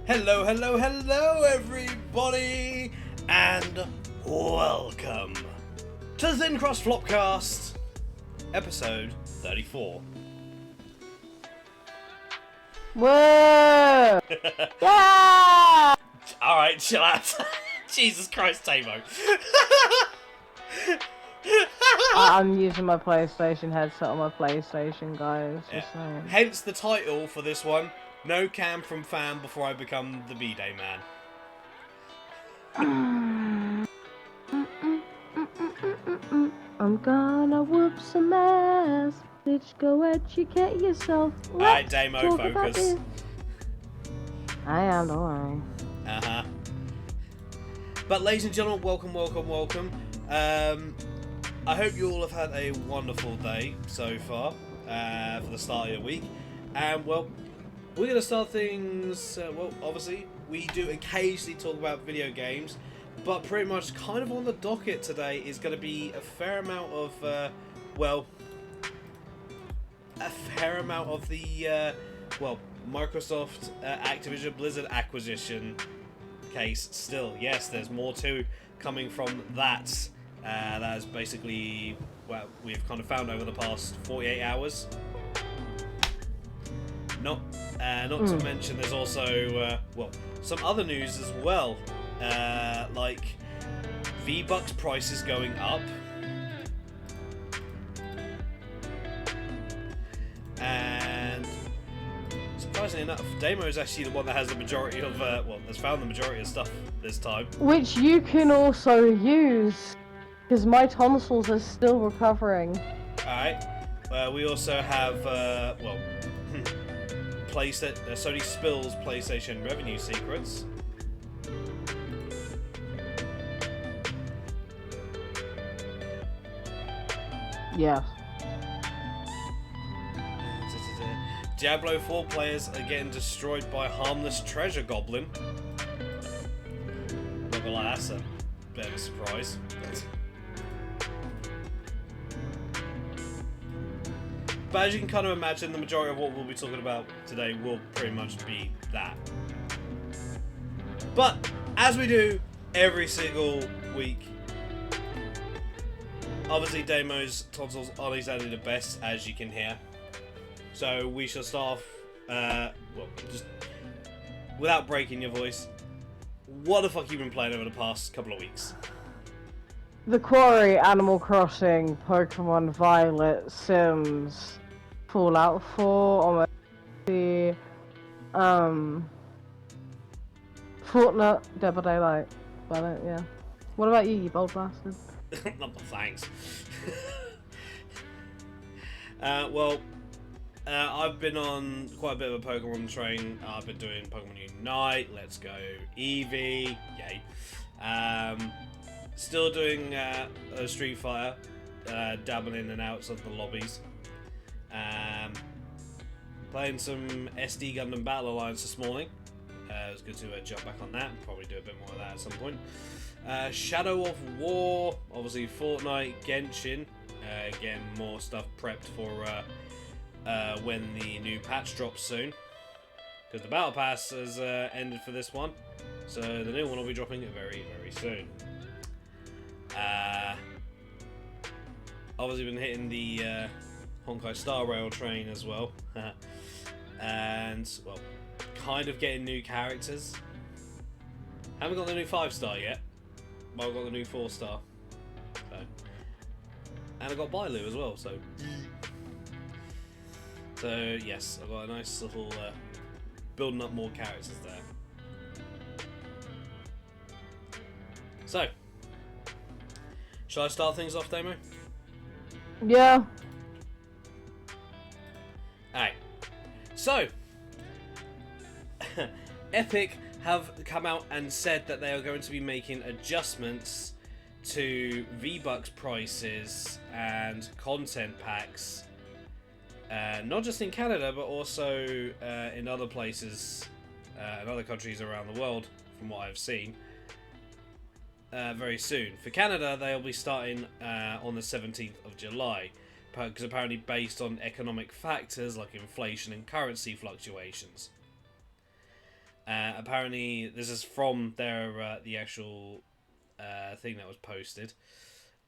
Hello, hello, hello, everybody, and welcome to Zincross Flopcast, episode 34. Whoa! Yeah! Alright, chill out. Jesus Christ, Tamo. I'm using my PlayStation headset on my PlayStation, guys. Just saying. Hence the title for this one, No Cam from Fan Before I Become the B-Day Man. I'm gonna whoop some ass. Bitch, go educate yourself. Alright, Damo, focus. I am, don't worry. Uh-huh. But ladies and gentlemen, welcome, welcome, welcome. I hope you all have had a wonderful day so far for the start of your week. And, well, we're going to start things, well, obviously, we do occasionally talk about video games, but pretty much kind of on the docket today is going to be a fair amount of, well, a fair amount of the, well, Microsoft Activision Blizzard acquisition case still. Yes, there's more too coming from that. That is basically, well, we've kind of found over the past 48 hours. Not to mention there's also, well, some other news as well. Like V-Bucks prices going up. And surprisingly enough, Damo is actually the one that has the majority of, well, has found the majority of stuff this time. Which you can also use, because my tonsils are still recovering. Alright. We also have, well, Sony spills PlayStation revenue secrets. Yes. Diablo 4 players are getting destroyed by harmless treasure goblin. Not gonna lie, that's a bit of a surprise. But as you can kind of imagine, the majority of what we'll be talking about today will pretty much be that. But, as we do every single week, obviously Damo's tonsils aren't exactly the best, as you can hear. So we shall start off, well, just without breaking your voice, what the fuck have you been playing over the past couple of weeks? The Quarry, Animal Crossing, Pokemon Violet, Sims, Fallout 4, on the Fortnite, Dead by Daylight. Violet, yeah. What about you bold bastard? Thanks. Well, I've been on quite a bit of a Pokemon train. I've been doing Pokemon Unite, Let's Go, Eevee, yay. Still doing Street Fighter, dabbling in and out of the lobbies. Playing some SD Gundam Battle Alliance this morning. It was good to jump back on that. Probably do a bit more of that at some point. Shadow of War, obviously Fortnite, Genshin. Getting more stuff prepped for when the new patch drops soon. Because the Battle Pass has ended for this one. So the new one will be dropping very, very soon. Obviously been hitting the Honkai Star Rail train as well. And, well, kind of getting new characters. Haven't got the new 5-star yet. But I've got the new 4-star. So. And I got Bailu as well, so. So, yes, I've got a nice little building up more characters there. So, shall I start things off, Damo? Yeah. Alright. So, Epic have come out and said that they are going to be making adjustments to V-Bucks prices and content packs, not just in Canada but also in other places and other countries around the world, from what I've seen. Very soon. For Canada, they'll be starting on the 17th of July, because apparently based on economic factors like inflation and currency fluctuations. Apparently, this is from their the actual thing that was posted.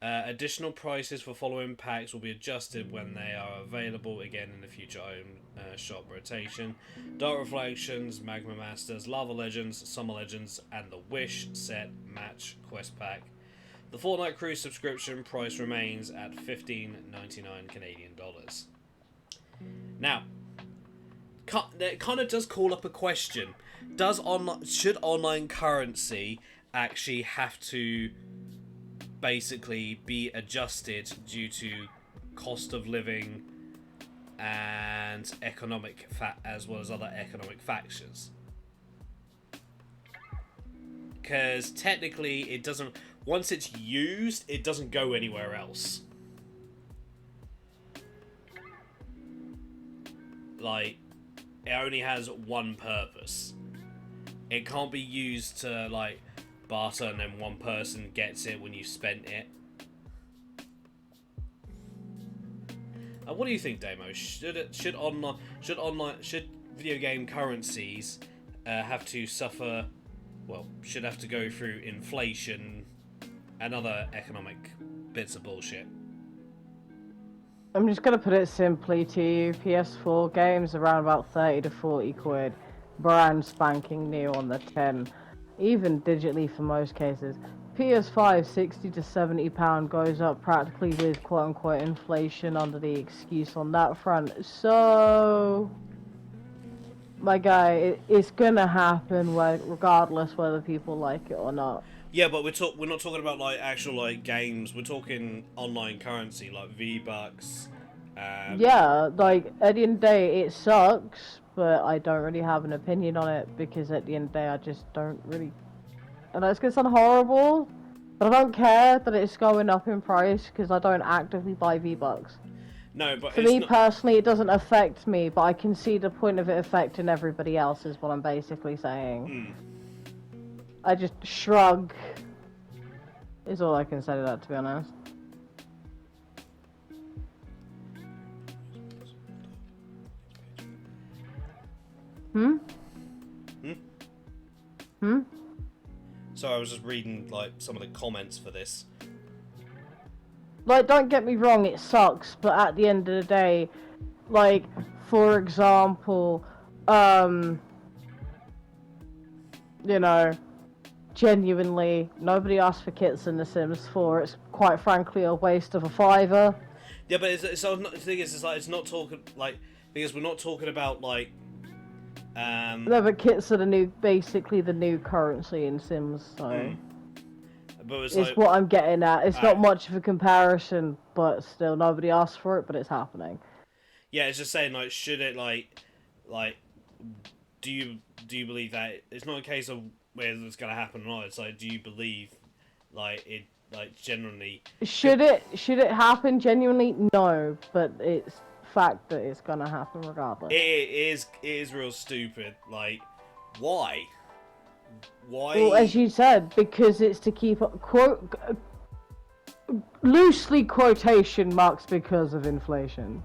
Additional prices for following packs will be adjusted when they are available again in the future item shop rotation. Dark Reflections, Magma Masters, Lava Legends, Summer Legends, and the Wish Set Match Quest Pack. The Fortnite Cruise subscription price remains at $15.99 Canadian dollars. Now, it kind of does call up a question. Should online currency actually have to basically be adjusted due to cost of living and economic as well as other economic factors? Because technically it doesn't, once it's used, it doesn't go anywhere else. Like, it only has one purpose. It can't be used to, like, barter and then one person gets it when you spent it. What do you think, Damo? Should video game currencies have to suffer? Well, should have to go through inflation and other economic bits of bullshit? I'm just gonna put it simply to you. PS4 games around about 30 to 40 quid, brand spanking new on the tin. Even digitally for most cases. PS5 60 to 70 pound goes up practically with quote unquote inflation under the excuse on that front. So my guy, it's gonna happen regardless whether people like it or not. Yeah, but we're not talking about like actual like games. We're talking online currency like V-Bucks. Yeah, like at the end of the day it sucks, but I don't really have an opinion on it because at the end of the day I just don't really. I know it's gonna sound horrible, but I don't care that it's going up in price because I don't actively buy V-Bucks. No, but for me personally, it doesn't affect me, but I can see the point of it affecting everybody else. Is what I'm basically saying. I just shrug. Is all I can say to that, to be honest. So I was just reading like some of the comments for this. Like, don't get me wrong, it sucks, but at the end of the day, like, for example, you know, genuinely, nobody asked for kits in The Sims 4. It's quite frankly a waste of a $5. Yeah, but the thing is, it's like it's not talking like because we're not talking about like. No, but kits are basically the new currency in Sims, so. But it's like, what I'm getting at. It's not much of a comparison, but still, nobody asked for it, but it's happening. Yeah, it's just saying like, should it like, do you believe that it's not a case of whether it's gonna happen or not? It's like, do you believe, like it, like genuinely? Should it happen genuinely? No, but it's fact that it's gonna happen regardless. It is real stupid. Like, why? Why? Well, as you said, because it's to keep loosely quotation marks because of inflation.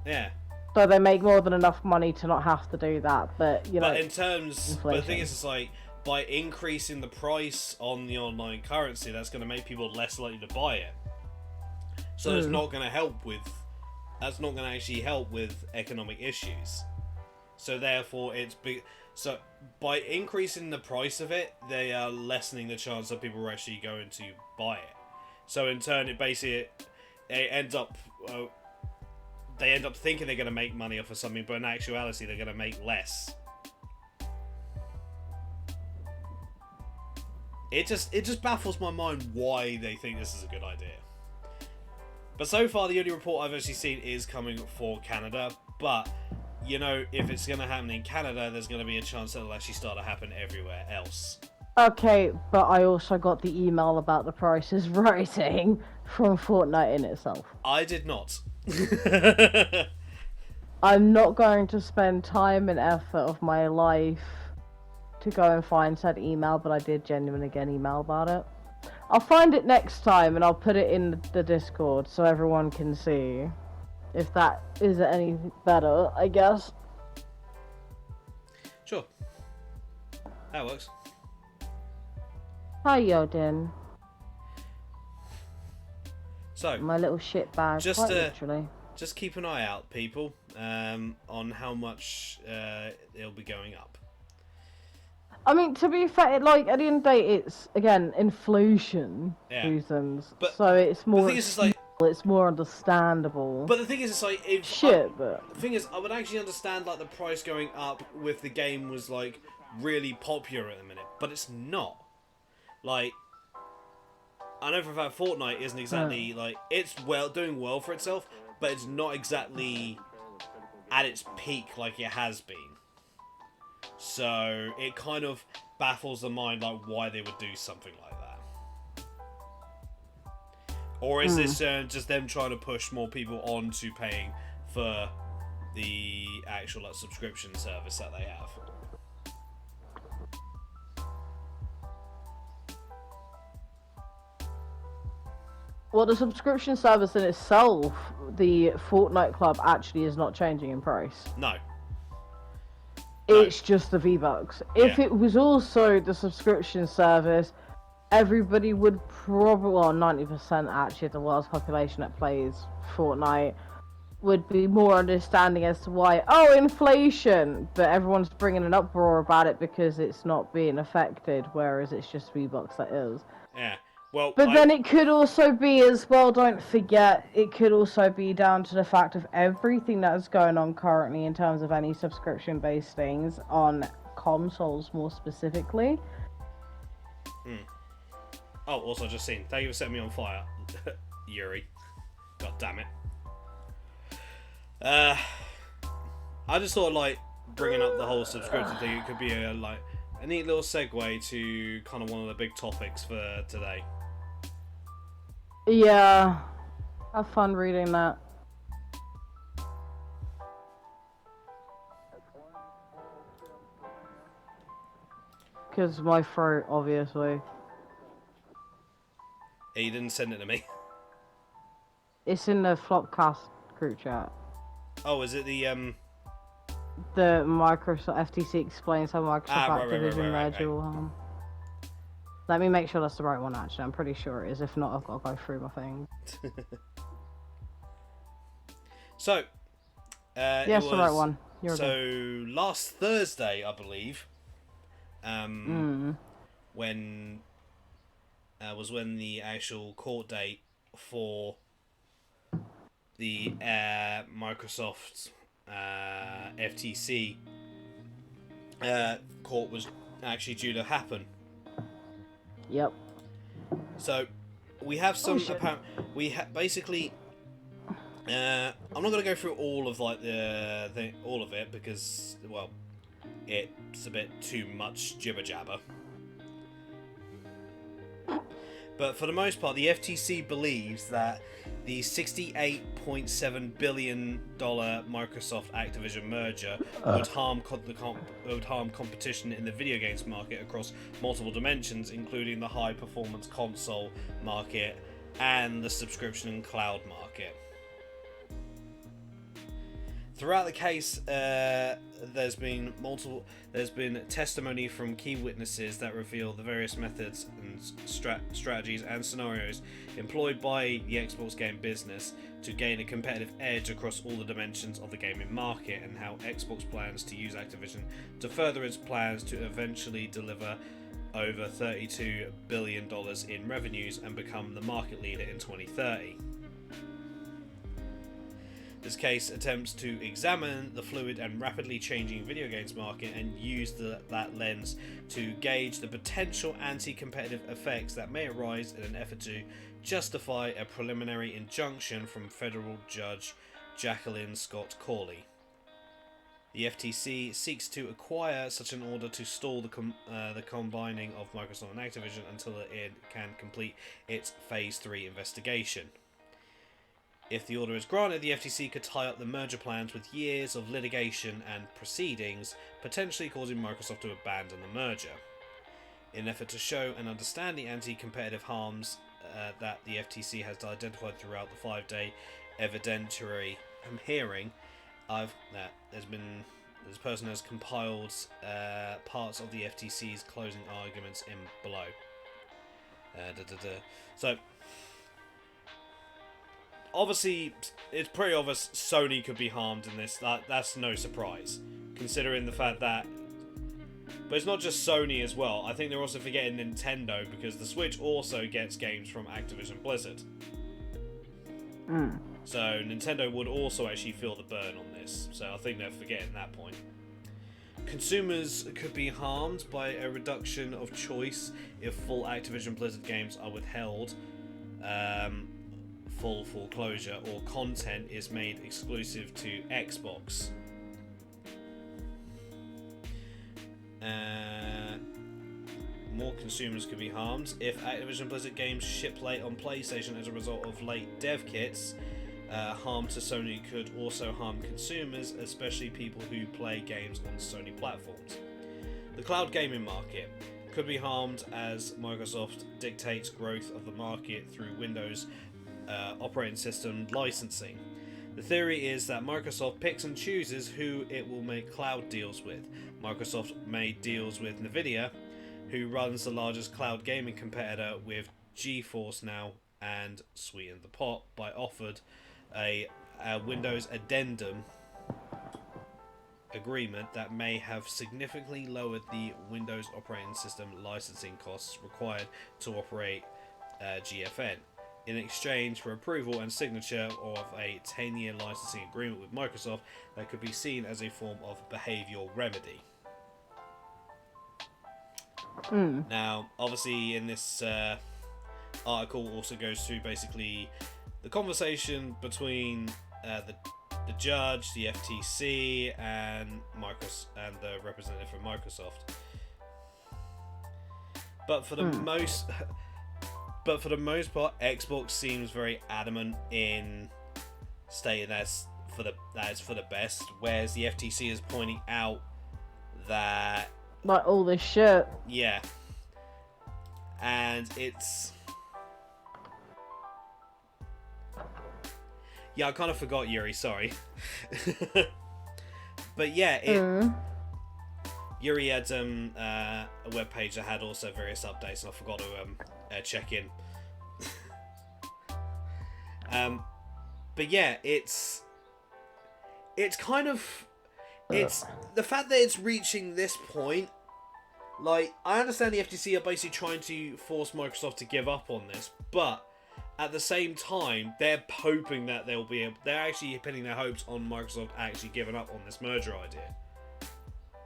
Yeah. So they make more than enough money to not have to do that, but you know. But in terms, but the thing is, it's like by increasing the price on the online currency, that's going to make people less likely to buy it. So it's not going to help with. That's not going to actually help with economic issues. So therefore, it's big. So by increasing the price of it, they are lessening the chance that people are actually going to buy it. So in turn, it basically they end up thinking they're going to make money off of something, but in actuality, they're going to make less. It just baffles my mind why they think this is a good idea. But so far, the only report I've actually seen is coming for Canada, but you know, if it's going to happen in Canada, there's going to be a chance that it'll actually start to happen everywhere else. Okay, but I also got the email about the prices rising from Fortnite in itself. I did not. I'm not going to spend time and effort of my life to go and find said email, but I did genuinely get an email about it. I'll find it next time and I'll put it in the Discord so everyone can see. If that is any better, I guess. Sure. That works. Hi, Yodin. So, My little shit bag, quite literally. Just keep an eye out, people, on how much it'll be going up. I mean, to be fair, like at the end of the day, it's again inflation reasons, but so it's more. The thing is, it's like, it's more understandable. But the thing is, it's like if but the thing is, I would actually understand like the price going up if the game was like really popular at the minute, but it's not. Like, I know for a fact Fortnite isn't exactly like it's doing well for itself, but it's not exactly at its peak like it has been. So it kind of baffles the mind like why they would do something like that. Or is this just them trying to push more people on to paying for the actual like subscription service that they have? Well, the subscription service in itself, the Fortnite Club, actually is not changing in price. No. It's just the V-Bucks. If it was also the subscription service, everybody would probably, well, 90% actually of the world's population that plays Fortnite would be more understanding as to why, inflation, but everyone's bringing an uproar about it because it's not being affected, whereas it's just V-Bucks that is. Yeah. Well, but then it could also be as well, don't forget, it could also be down to the fact of everything that is going on currently in terms of any subscription-based things on consoles more specifically. Oh, also just seen. Thank you for setting me on fire, Yuri. God damn it. I just thought like bringing up the whole subscription thing, it could be a neat little segue to kind of one of the big topics for today. Yeah, have fun reading that. Because my throat, obviously. Yeah, you didn't send it to me. It's in the Flopcast group chat. Oh, is it the Microsoft FTC explains how Microsoft Activision merger will harm. Let me make sure that's the right one, actually. I'm pretty sure it is. If not, I've got to go through my thing. So, yes, the right one. Last Thursday, I believe, when was when the actual court date for the Microsoft FTC court was actually due to happen. Yep. So we have some basically. I'm not going to go through all of like all of it because it's a bit too much jibber jabber. But for the most part, the FTC believes that the $68.7 billion Microsoft Activision merger would harm competition in the video games market across multiple dimensions, including the high-performance console market and the subscription and cloud market. Throughout the case, there's been testimony from key witnesses that reveal the various methods and strategies and scenarios employed by the Xbox game business to gain a competitive edge across all the dimensions of the gaming market, and how Xbox plans to use Activision to further its plans to eventually deliver over $32 billion in revenues and become the market leader in 2030. This case attempts to examine the fluid and rapidly changing video games market and use that lens to gauge the potential anti-competitive effects that may arise in an effort to justify a preliminary injunction from federal judge Jacqueline Scott Corley. The FTC seeks to acquire such an order to stall the combining of Microsoft and Activision until it can complete its Phase 3 investigation. If the order is granted, the FTC could tie up the merger plans with years of litigation and proceedings, potentially causing Microsoft to abandon the merger. In an effort to show and understand the anti-competitive harms that the FTC has identified throughout the 5-day evidentiary hearing, this person has compiled parts of the FTC's closing arguments in below. So, obviously, it's pretty obvious Sony could be harmed in this. That's no surprise, considering the fact that. But it's not just Sony as well. I think they're also forgetting Nintendo, because the Switch also gets games from Activision Blizzard. So Nintendo would also actually feel the burn on this. So I think they're forgetting that point. Consumers could be harmed by a reduction of choice if full Activision Blizzard games are withheld, full foreclosure, or content is made exclusive to Xbox. More consumers could be harmed if Activision Blizzard games ship late on PlayStation as a result of late dev kits. Harm to Sony could also harm consumers, especially people who play games on Sony platforms. The cloud gaming market could be harmed as Microsoft dictates growth of the market through Windows operating system licensing. The theory is that Microsoft picks and chooses who it will make cloud deals with. Microsoft made deals with Nvidia, who runs the largest cloud gaming competitor with GeForce Now, and sweetened the pot by offered a Windows addendum agreement that may have significantly lowered the Windows operating system licensing costs required to operate GFN, in exchange for approval and signature of a 10-year licensing agreement with Microsoft that could be seen as a form of behavioural remedy. Now, obviously, in this article also goes through basically the conversation between the judge, the FTC, and Microsoft, and the representative from Microsoft. But for the most part, Xbox seems very adamant in stating that it's for the best, whereas the FTC is pointing out that like all this shit. Yeah. And it's... Yeah, I kind of forgot, Yuri, sorry. But yeah, Yuri had a webpage that had also various updates, and I forgot to check in. But yeah, it's kind of... It's the fact that it's reaching this point. Like, I understand the FTC are basically trying to force Microsoft to give up on this, but at the same time, they're hoping that they're actually pinning their hopes on Microsoft actually giving up on this merger idea.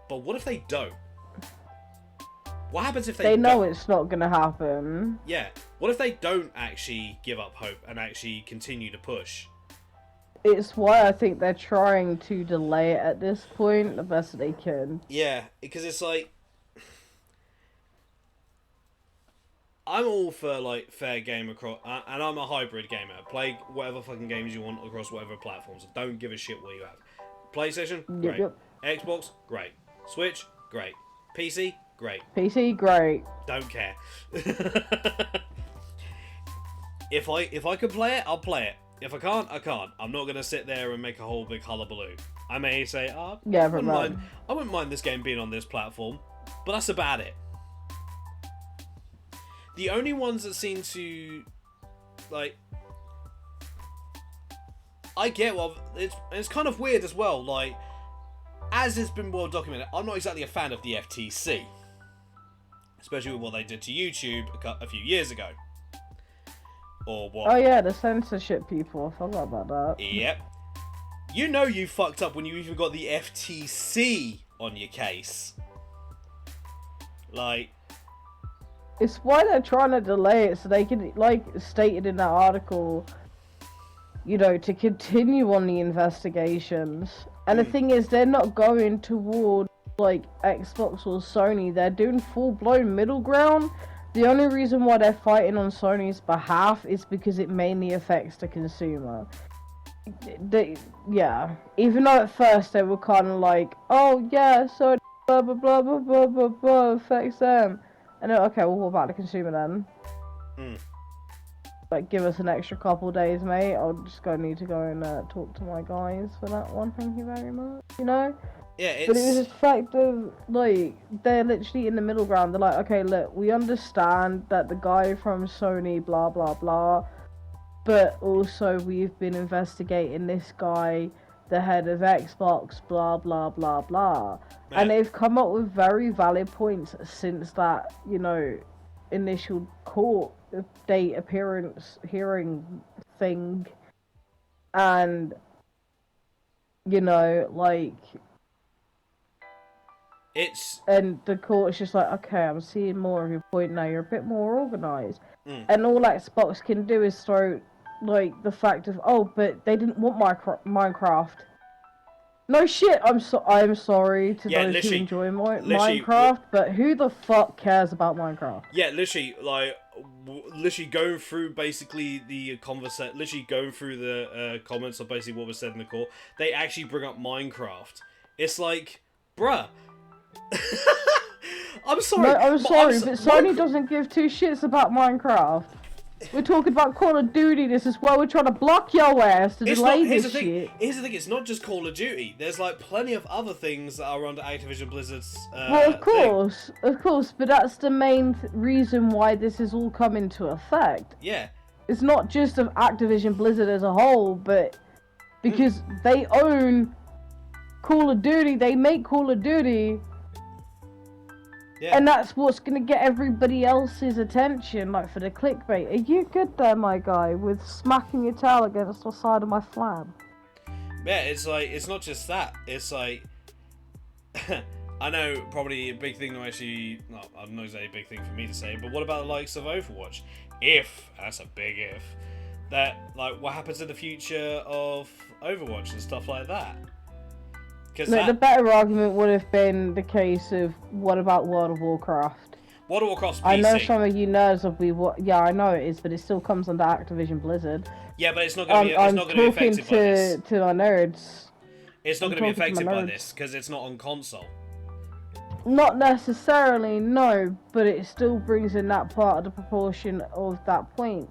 But what if they don't? What happens if they know it's not going to happen? Yeah. What if they don't actually give up hope and actually continue to push? It's why I think they're trying to delay it at this point the best they can. Yeah, because it's like... I'm all for, like, fair game across... and I'm a hybrid gamer. Play whatever fucking games you want across whatever platforms. Don't give a shit what you have. PlayStation? Great. Yep. Xbox? Great. Switch? Great. PC? Great. PC? Great. Don't care. If I can play it, I'll play it. If I can't, I can't. I'm not going to sit there and make a whole big hullabaloo. I may say, I wouldn't mind this game being on this platform, but that's about it. The only ones that seem to, like... I get, well, it's kind of weird as well, like, as has been well documented, I'm not exactly a fan of the FTC. Especially with what they did to YouTube a few years ago. Or what? Oh yeah, the censorship people. I forgot about that. Yep. You know you fucked up when you even got the FTC on your case. Like... It's why they're trying to delay it, so they can, like stated in that article, you know, to continue on the investigations And the thing is, they're not going toward like Xbox or Sony. They're doing full-blown middle ground. The only reason why they're fighting on Sony's behalf is because it mainly affects the consumer. Yeah. Even though at first they were kind of like, oh yeah, so blah blah blah blah blah blah blah affects them. And then, okay, well, what about the consumer then? Like, give us an extra couple days, mate. I'll just need to go and talk to my guys for that one. Thank you very much. You know? Yeah, it's... But it was just the fact of, like, they're literally in the middle ground. They're like, okay, look, we understand that the guy from Sony, blah, blah, blah. But also, we've been investigating this guy, the head of Xbox, blah, blah, blah, blah. Man. And they've come up with very valid points since that, you know, initial court date appearance hearing thing. And, you know, like... And the court's just like, okay, I'm seeing more of your point now. You're a bit more organised. And all Xbox can do is throw, like, the fact of, oh, but they didn't want Minecraft. No shit, I'm sorry to those who enjoy Minecraft, but who the fuck cares about Minecraft? Yeah, literally, like, going through basically the conversation, literally going through the comments of basically what was said in the court, they actually bring up Minecraft. It's like, bruh. I'm sorry. No, I'm sorry, but Sony doesn't give two shits about Minecraft. We're talking about Call of Duty. This is why we're trying to block your ass to delay this shit. Here's the thing. It's not just Call of Duty. There's like plenty of other things that are under Activision Blizzard's. Well, of course, but that's the main reason why this is all come into effect. Yeah. It's not just of Activision Blizzard as a whole, but because they own Call of Duty, they make Call of Duty. Yeah. And that's what's gonna get everybody else's attention, like for the clickbait. Are you good there, my guy, with smacking your tail against the side of my flab? Yeah, it's like, it's not just that. It's like, I know probably a big thing to actually, no, I don't know it's a big thing for me to say, but what about the likes of Overwatch? That's a big if, that, like, what happens in the future of Overwatch and stuff like that? Look, the better argument would have been the case of, what about World of Warcraft? World of Warcraft's PC. I know some of you nerds will be, yeah, I know it is, but it still comes under Activision Blizzard. Yeah, but it's not going to be affected by this. I'm talking to my nerds. It's not going to be affected by this, because it's not on console. Not necessarily, no, but it still brings in that part of the proportion of that point.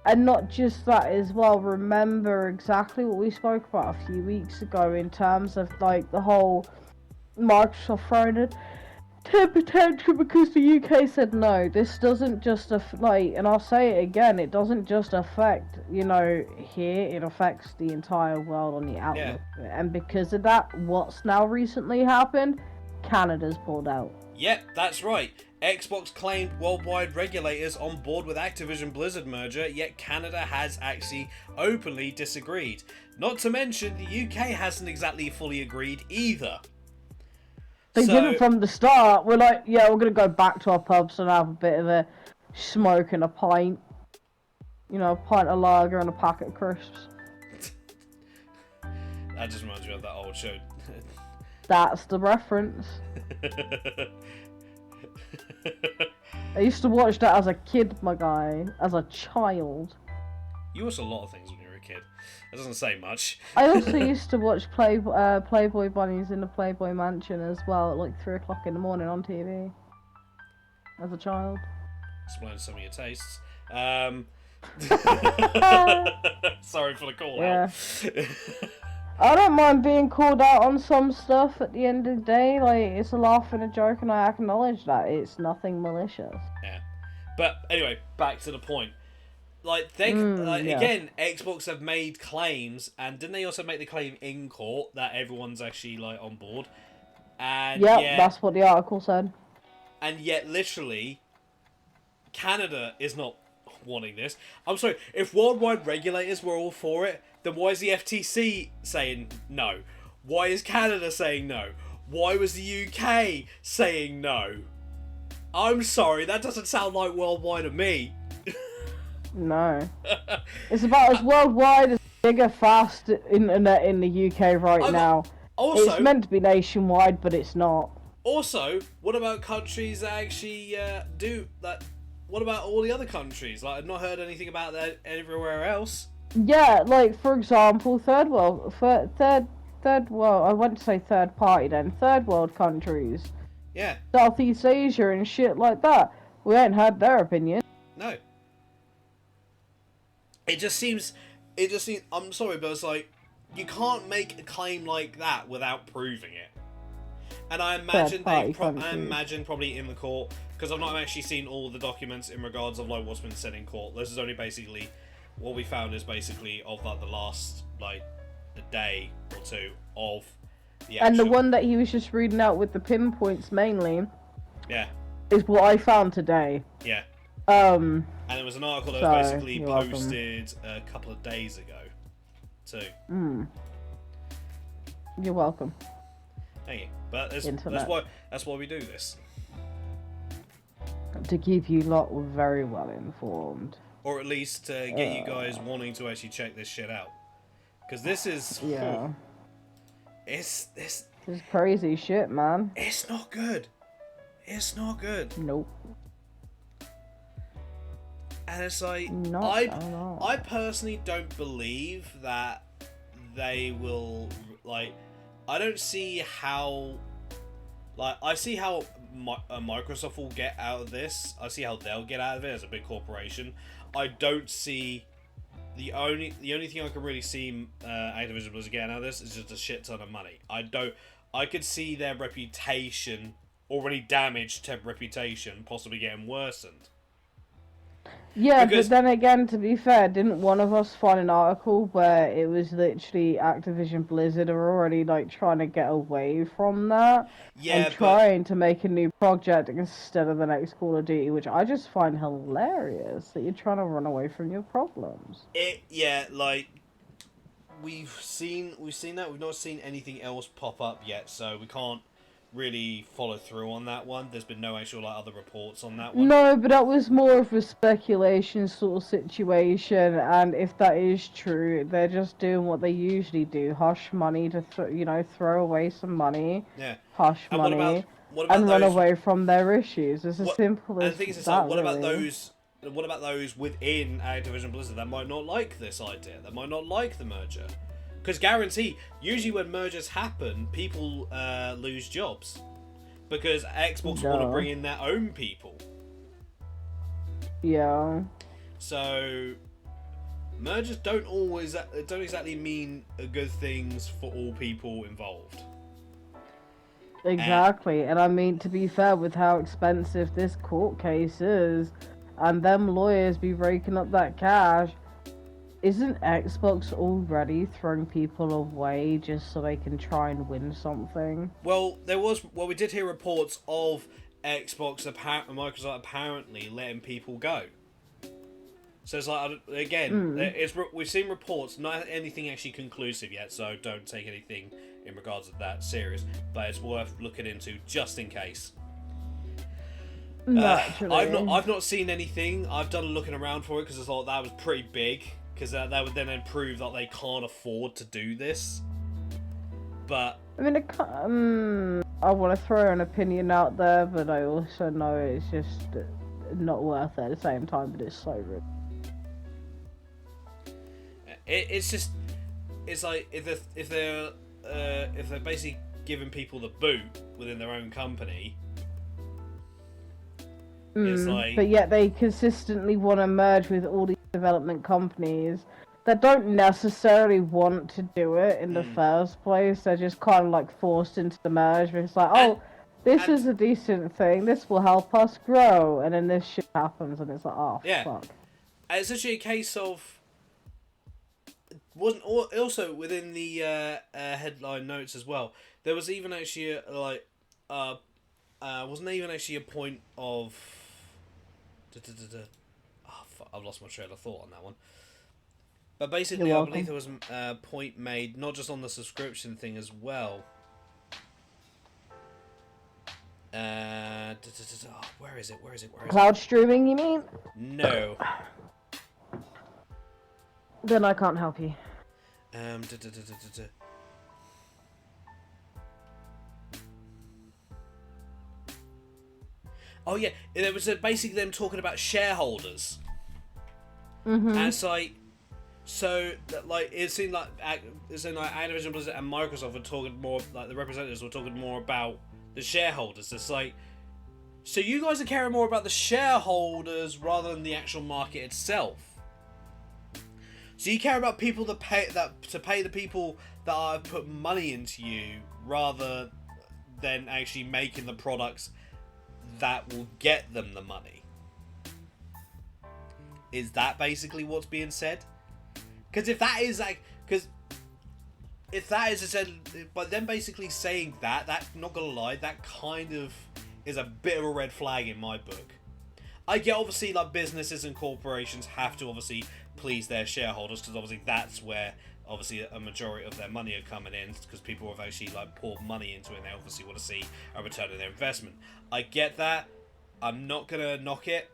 And not just that as well, remember exactly what we spoke about a few weeks ago in terms of, like, the whole Microsoft throwing it to potential because the UK said no. This doesn't just, and I'll say it again, it doesn't just affect, you know, here, it affects the entire world on the outlook. Yeah. And because of that, what's now recently happened? Canada's pulled out. Yep, that's right. Xbox claimed worldwide regulators on board with Activision Blizzard merger, yet Canada has actually openly disagreed. Not to mention, the UK hasn't exactly fully agreed either. They didn't from the start. We're like, yeah, we're going to go back to our pubs and have a bit of a smoke and a pint. You know, a pint of lager and a packet of crisps. That just reminds me of that old show. That's the reference. I used to watch that as a kid, my guy. As a child. You watched a lot of things when you were a kid. That doesn't say much. I also used to watch Playboy Bunnies in the Playboy Mansion as well at like 3 o'clock in the morning on TV. As a child. Explain some of your tastes. Sorry for the call out. I don't mind being called out on some stuff at the end of the day. Like, it's a laugh and a joke, and I acknowledge that. It's nothing malicious. Yeah. But, anyway, back to the point. Like, again, Xbox have made claims, and didn't they also make the claim in court that everyone's actually, like, on board? And that's what the article said. And yet, literally, Canada is not wanting this. I'm sorry, if worldwide regulators were all for it, then why is the FTC saying no? Why is Canada saying no? Why was the UK saying no? I'm sorry, that doesn't sound like worldwide to me. No. It's about as worldwide as bigger fast internet in the UK now. It's Also, meant to be nationwide, but it's not. also, what about countries that actually do that? What about all the other countries? Like, I've not heard anything about that everywhere else. Yeah, like for example, third world. I want to say third party then. Third world countries, Yeah, Southeast Asia and shit like that. We ain't heard their opinion. no. It just seems. It just seems. I'm sorry, but it's like you can't make a claim like that without proving it. And I Third imagine party I countries. imagine probably in the court, because I've not actually seen all the documents in regards of like what's been said in court. This is only basically what we found is basically of like the last like a day or two of the And the actual. one that he was just reading out with the pinpoints mainly Yeah, is what I found today. yeah. Um, And it was an article that so, was basically you're welcome. posted a couple of days ago, too. You're welcome. Thank you. But Internet. that's why we do this, To keep you lot very well informed. or at least to get you guys wanting to actually check this shit out, because this is Yeah. it's This is crazy shit, man. it's not good. It's not good. Nope. And it's like Not at all. I personally don't believe that they will like. I don't see how. Like, I see how Microsoft will get out of this. I see how they'll get out of it as a big corporation. I don't see the only thing I can really see Activision Blizzard getting out of this is just a shit ton of money. I could see their reputation already damaged, to reputation possibly getting worsened. Yeah, Because- but then again, to be fair, didn't one of us find an article where it was literally Activision Blizzard are already like trying to get away from that Yeah, and but trying to make a new project instead of the next Call of Duty, which I just find hilarious that you're trying to run away from your problems. like we've seen that. We've not seen anything else pop up yet, so we can't really follow through on that one. There's been no actual like other reports on that one. No, but that was more of a speculation sort of situation, and if that is true, they're just doing what they usually do: hush money to throw away some money, Yeah. hush And money, what about and those, run away from their issues. It's as what, simple and as the thing is, it's that. like, what about really. those? What about those within Activision Blizzard that might not like this idea? That might not like the merger? Because guarantee, usually when mergers happen, people lose jobs because Xbox want to No. bring in their own people. Yeah. So mergers don't exactly mean good things for all people involved. Exactly, and I mean, to be fair, with how expensive this court case is, and them lawyers be raking up that cash, isn't Xbox already throwing people away just so they can try and win something? Well, we did hear reports of Microsoft apparently letting people go. So it's like, again, we've seen reports, not anything actually conclusive yet, so don't take anything in regards to that serious, but it's worth looking into just in case. Naturally. I've not seen anything. I've done a looking around for it because I thought that was pretty big, because that would then prove that they can't afford to do this. But I mean, I want to throw an opinion out there, but I also know it's just not worth it at the same time, but it's so rude. it's like if they're basically giving people the boot within their own company, it's like, But yet they consistently want to merge with all these development companies that don't necessarily want to do it in the first place. They're just kind of like forced into the merge. It's like, oh, this is a decent thing. This will help us grow, and then this shit happens, and it's like, oh, yeah. fuck. It's actually a case of wasn't also within the headline notes as well. There was even actually wasn't even actually a point of. Oh, fuck, I've lost my trail of thought on that one. But basically, I believe there was a point made not just on the subscription thing as well. Where is it? Cloud streaming, you mean? No. Then I can't help you. Oh yeah, it was basically them talking about shareholders. Mm-hmm. And it's like, so like it seemed like Activision Blizzard and Microsoft were talking more, like the representatives were talking more about the shareholders. It's like, so you guys are caring more about the shareholders rather than the actual market itself. So you care about people that pay the people that have put money into you rather than actually making the products that will get them the money. Is that basically what's being said? Because if that is but them basically saying that not gonna lie, that kind of is a bit of a red flag in my book. I get obviously like businesses and corporations have to obviously please their shareholders because obviously that's where obviously a majority of their money are coming in because people have actually like poured money into it and they obviously want to see a return on their investment. I get that. I'm not gonna knock it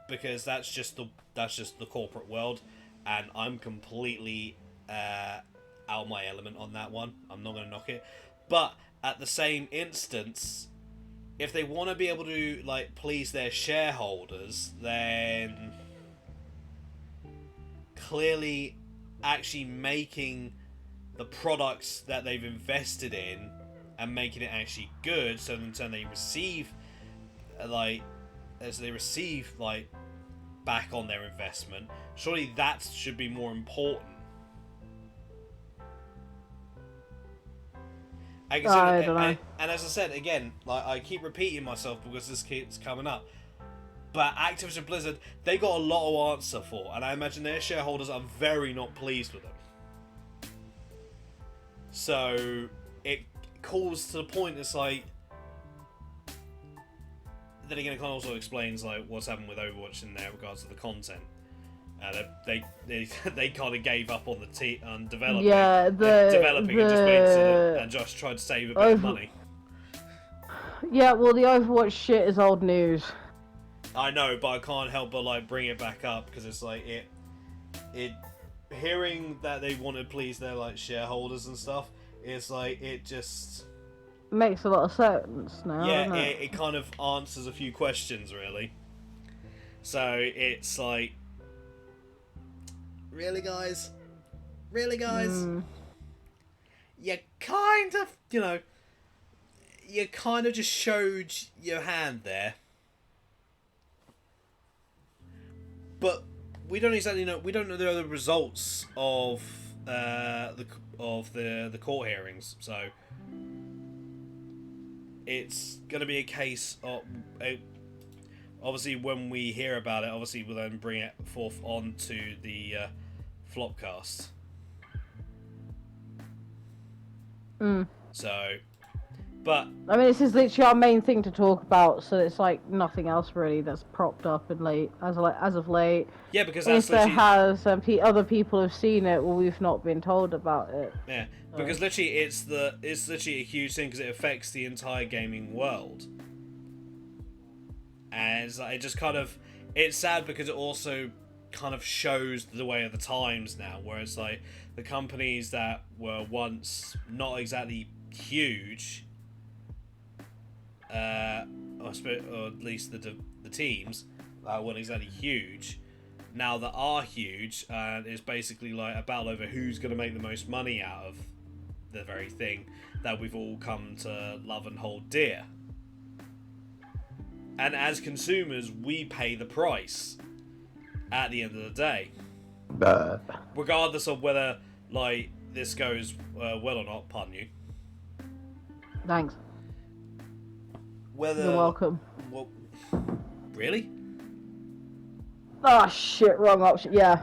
because that's just the corporate world, and I'm completely out of my element on that one. I'm not gonna knock it, but at the same instance, if they want to be able to like please their shareholders, then clearly actually making the products that they've invested in and making it actually good, so in turn they receive back on their investment. Surely that should be more important. I don't know. And as I said again, like I keep repeating myself because this keeps coming up, but Activision Blizzard, they got a lot of answer for, and I imagine their shareholders are very not pleased with them. So it calls to the point. It's like, then again, it kind of also explains like what's happened with Overwatch in there regards to the content. They kind of gave up on on developing. Yeah, developing and just waited and just tried to save a bit of money. Yeah, well, the Overwatch shit is old news. I know, but I can't help but like bring it back up because it's like it hearing that they want to please their like shareholders and stuff. It's like it just makes a lot of sense now. Yeah, doesn't it? It kind of answers a few questions really. So it's like, really, guys? You kind of, you kind of just showed your hand there. But we don't exactly know. We don't know the other results of the court hearings. So it's going to be a case of obviously when we hear about it, obviously we'll then bring it forth onto the Flopcast. So, but I mean, this is literally our main thing to talk about, so it's like nothing else really that's propped up in late as of late. Yeah, because if there has other people have seen it, well, we've not been told about it. Yeah, because literally it's literally a huge thing because it affects the entire gaming world, and it's like, it just kind of, it's sad because it also kind of shows the way of the times now, where it's like the companies that were once not exactly huge, or at least the teams that weren't exactly huge, now that are huge, and it's basically like a battle over who's going to make the most money out of the very thing that we've all come to love and hold dear. And as consumers, we pay the price at the end of the day. Regardless of whether like this goes well or not, pardon you. Thanks. Whether you're welcome. Well, really? Oh shit! Wrong option. Yeah.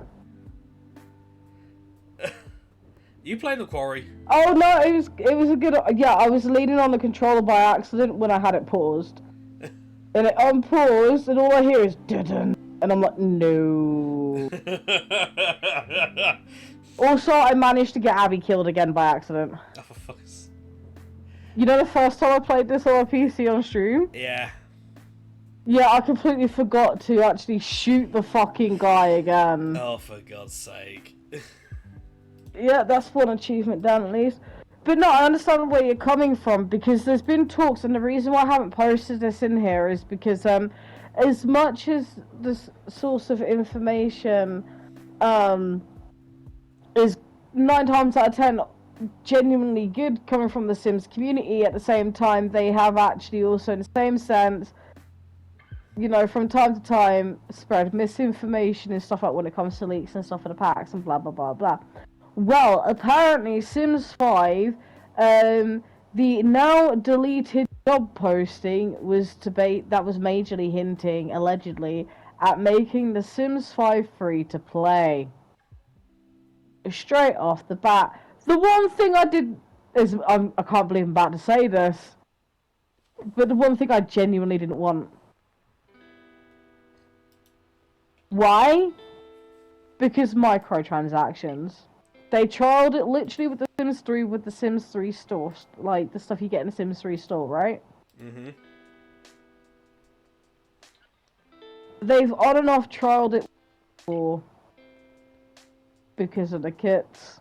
You playing the Quarry? Oh no! It was a good. Yeah, I was leaning on the controller by accident when I had it paused, and it unpaused, and all I hear is "didn't," and I'm like, no. Also, I managed to get Abby killed again by accident. Oh, for fuck's... You know the first time I played this on a PC on stream? Yeah. Yeah, I completely forgot to actually shoot the fucking guy again. Oh, for God's sake. Yeah, that's one achievement down at least. But no, I understand where you're coming from, because there's been talks, and the reason why I haven't posted this in here is because as much as this source of information is 9 times out of 10 genuinely good coming from the Sims community, at the same time they have actually also, in the same sense, you know, from time to time spread misinformation and stuff like when it comes to leaks and stuff for the packs and blah blah blah blah. Well, apparently Sims 5, the now deleted job posting was that was majorly hinting, allegedly, at making The Sims 5 free to play. Straight off the bat, the one thing I did is I can't believe I'm about to say this, but the one thing I genuinely didn't want. Why? Because microtransactions. They trialed it literally with The Sims 3, with the Sims 3 store, like the stuff you get in the Sims 3 store, right? Mm-hmm. They've on and off trialed it before because of the kits.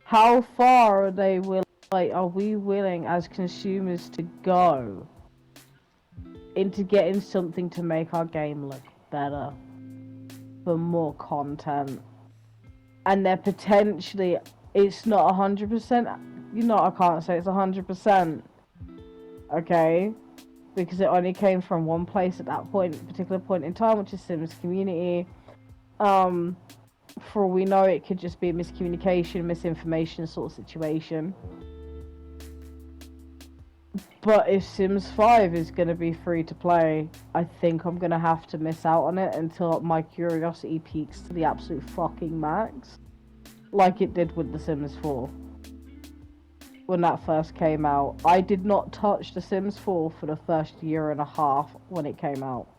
How far are they willing? Like, are we willing as consumers to go into getting something to make our game look better for more content? And they're potentially, it's not 100%, you know, I can't say it's 100%, okay? Because it only came from one place at that particular point in time, which is Sims Community. For all we know, it could just be a miscommunication, misinformation sort of situation. But if Sims 5 is going to be free to play, I think I'm going to have to miss out on it until my curiosity peaks to the absolute fucking max. Like it did with The Sims 4. When that first came out. I did not touch The Sims 4 for the first year and a half when it came out.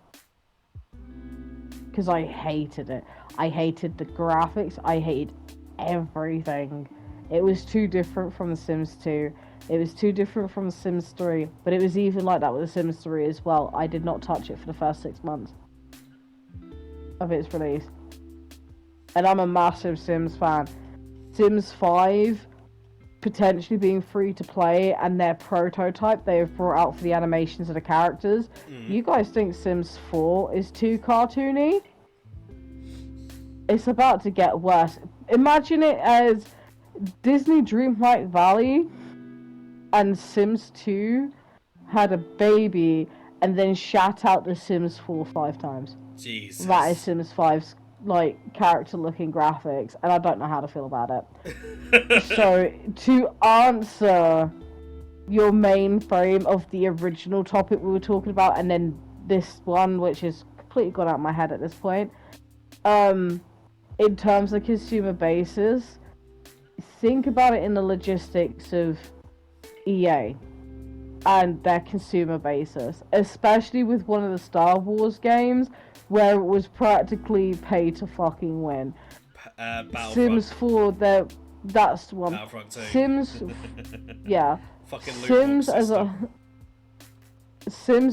Because I hated it. I hated the graphics. I hated everything. It was too different from The Sims 2. It was too different from The Sims 3. But it was even like that with The Sims 3 as well. I did not touch it for the first 6 months of its release. And I'm a massive Sims fan. Sims 5 potentially being free to play, and their prototype they have brought out for the animations of the characters. You guys think Sims 4 is too cartoony? It's about to get worse. Imagine it as Disney Dreamlight Valley and Sims 2 had a baby and then shat out The Sims 4 5 times. Jesus. That is Sims 5's like character looking graphics, and I don't know how to feel about it. So to answer your main frame of the original topic we were talking about, and then this one, which is completely gone out of my head at this point, in terms of consumer basis, think about it in the logistics of EA and their consumer basis, especially with one of the Star Wars games where it was practically pay to fucking win. Sims 4, that's one. Battlefront 2. Sims, yeah. Fucking Sims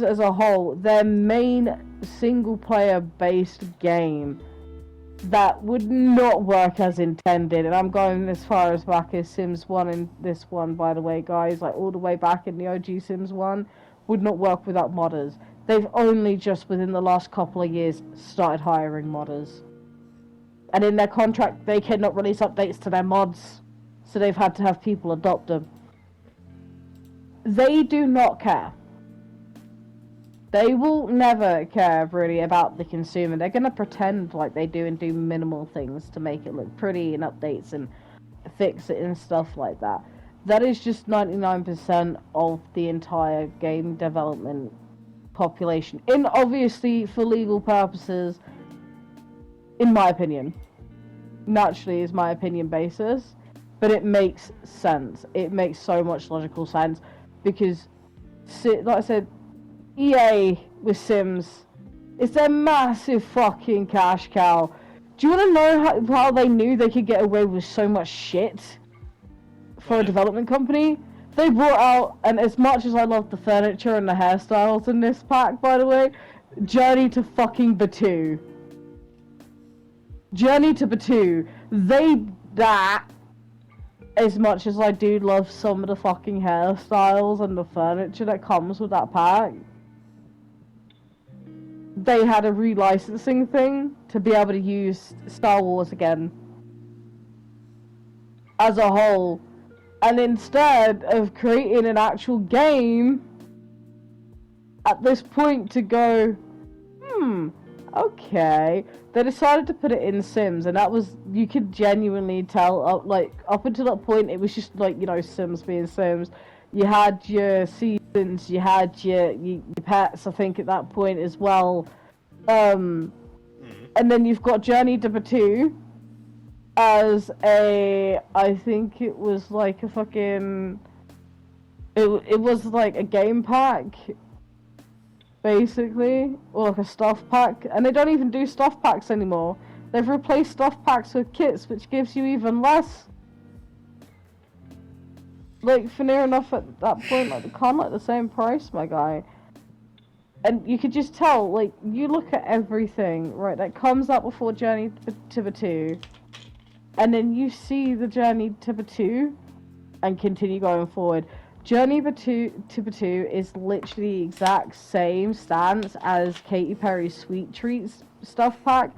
as a whole, their main single player based game that would not work as intended, and I'm going as far as back as Sims 1 and this one, by the way, guys, like all the way back in the OG Sims 1, would not work without modders. They've only just within the last couple of years started hiring modders. And in their contract, they cannot release updates to their mods, so they've had to have people adopt them. They do not care. They will never care really about the consumer. They're going to pretend like they do and do minimal things to make it look pretty and updates and fix it and stuff like that. That is just 99% of the entire game development population. And obviously for legal purposes, in my opinion. Naturally is my opinion basis. But it makes sense. It makes so much logical sense. Because, like I said, EA with Sims, it's a massive fucking cash cow. Do you want to know how they knew they could get away with so much shit for a development company? They brought out, and as much as I love the furniture and the hairstyles in this pack, by the way, Journey to fucking Batu. Journey to Batu. as much as I do love some of the fucking hairstyles and the furniture that comes with that pack, they had a relicensing thing to be able to use Star Wars again as a whole. And instead of creating an actual game, at this point to go, okay, they decided to put it in Sims, and that was, you could genuinely tell, up until that point, it was just like, Sims being Sims. You had your seasons, you had your pets, I think, at that point as well. And then you've got Journey to Batu as I think it was like a fucking, it was like a game pack, basically, or like a stuff pack, and they don't even do stuff packs anymore. They've replaced stuff packs with kits, which gives you even less. Like, for near enough at that point, like, they're kind of like the same price, my guy. And you could just tell, like, you look at everything, right, that comes out before Journey to Batu, and then you see the Journey to Batu, and continue going forward. Journey to Batu is literally the exact same stance as Katy Perry's Sweet Treats stuff pack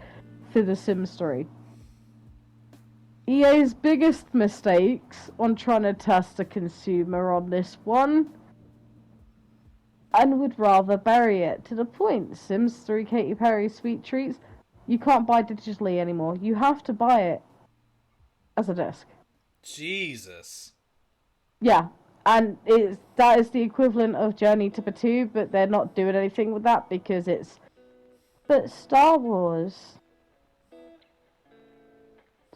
for The Sims 3. EA's biggest mistakes on trying to test the consumer on this one, and would rather bury it to the point. Sims 3 Katy Perry Sweet Treats, you can't buy digitally anymore. You have to buy it as a disc. Jesus. Yeah, and that is the equivalent of Journey to Batu, but they're not doing anything with that because it's... But Star Wars.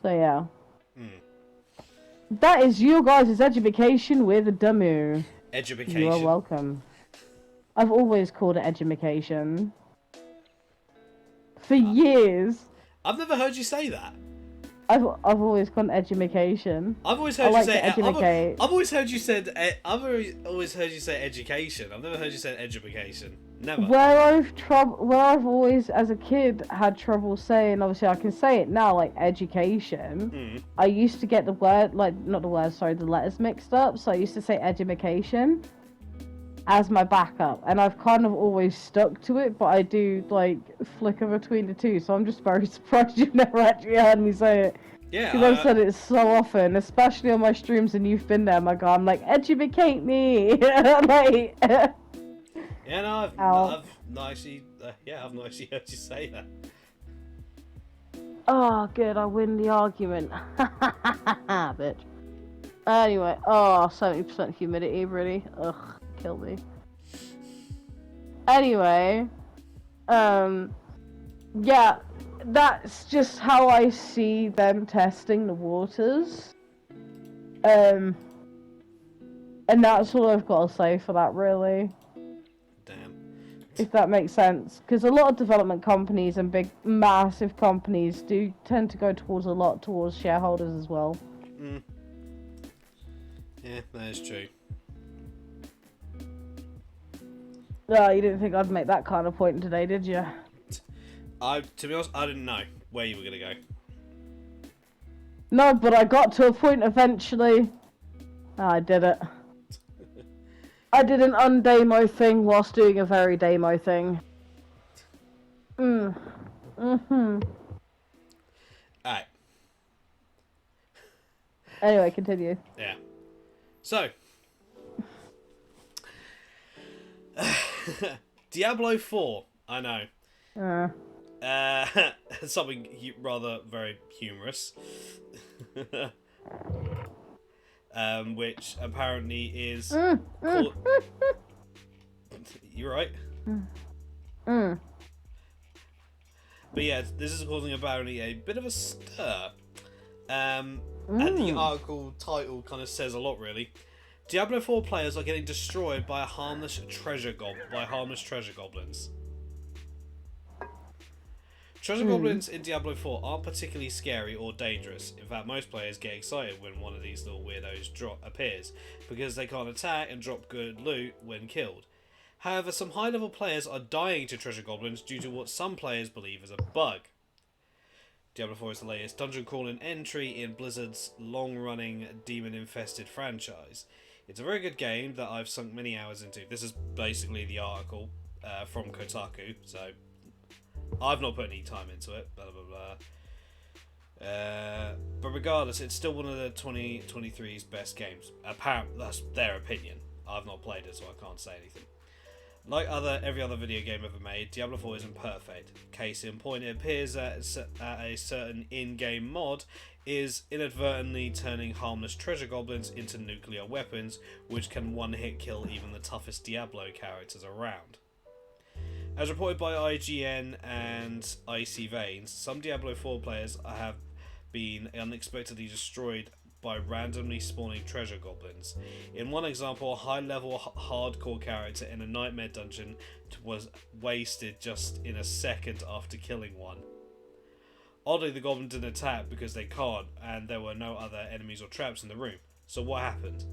So yeah. That is you guys' education with Damu. Education. You are welcome. I've always called it education. For years. I've never heard you say that. I've always gone education. I've always heard you say educate. I've always heard you said I've always heard you say education. I've never heard you say education. Never. Where I've always, as a kid, had trouble saying. Obviously, I can say it now, like education. I used to get the word, like not the word, sorry, the letters mixed up. So I used to say education as my backup, and I've kind of always stuck to it. But I do like flicker between the two. So I'm just very surprised you've never actually heard me say it. Yeah, because I've said it so often, especially on my streams, and you've been there, my god. I'm like, educate me, like. Yeah, no, I've not actually heard you say that. Oh, good, I win the argument. Bitch. Anyway, 70% humidity, really? Ugh, kill me. Anyway, yeah, that's just how I see them testing the waters. And that's all I've got to say for that, really. If that makes sense, because a lot of development companies and big, massive companies do tend to go towards shareholders as well. Yeah, that is true. No, you didn't think I'd make that kind of point today, did you? To be honest, I didn't know where you were gonna go. No, but I got to a point eventually. I did it. I did an undemo thing whilst doing a very demo thing. Alright. Anyway, continue. Yeah. So. Diablo 4, I know. Something rather very humorous. Which apparently is called... You right? But yeah, this is causing apparently a bit of a stir. And the article title kind of says a lot, really. Diablo 4 players are getting destroyed by harmless treasure goblins. Treasure goblins in Diablo 4 aren't particularly scary or dangerous. In fact, most players get excited when one of these little weirdos appears, because they can't attack and drop good loot when killed. However, some high-level players are dying to treasure goblins due to what some players believe is a bug. Diablo 4 is the latest dungeon crawling entry in Blizzard's long-running demon-infested franchise. It's a very good game that I've sunk many hours into. This is basically the article from Kotaku, so I've not put any time into it, blah blah blah. But regardless, it's still one of the 2023's best games. Apparently, that's their opinion. I've not played it, so I can't say anything. Like every other video game ever made, Diablo 4 isn't perfect. Case in point, it appears that a certain in-game mod is inadvertently turning harmless treasure goblins into nuclear weapons, which can one-hit kill even the toughest Diablo characters around. As reported by IGN and Icy Veins, some Diablo 4 players have been unexpectedly destroyed by randomly spawning treasure goblins. In one example, a high-level hardcore character in a nightmare dungeon was wasted just in a second after killing one. Oddly, the goblin didn't attack because they can't, and there were no other enemies or traps in the room. So what happened?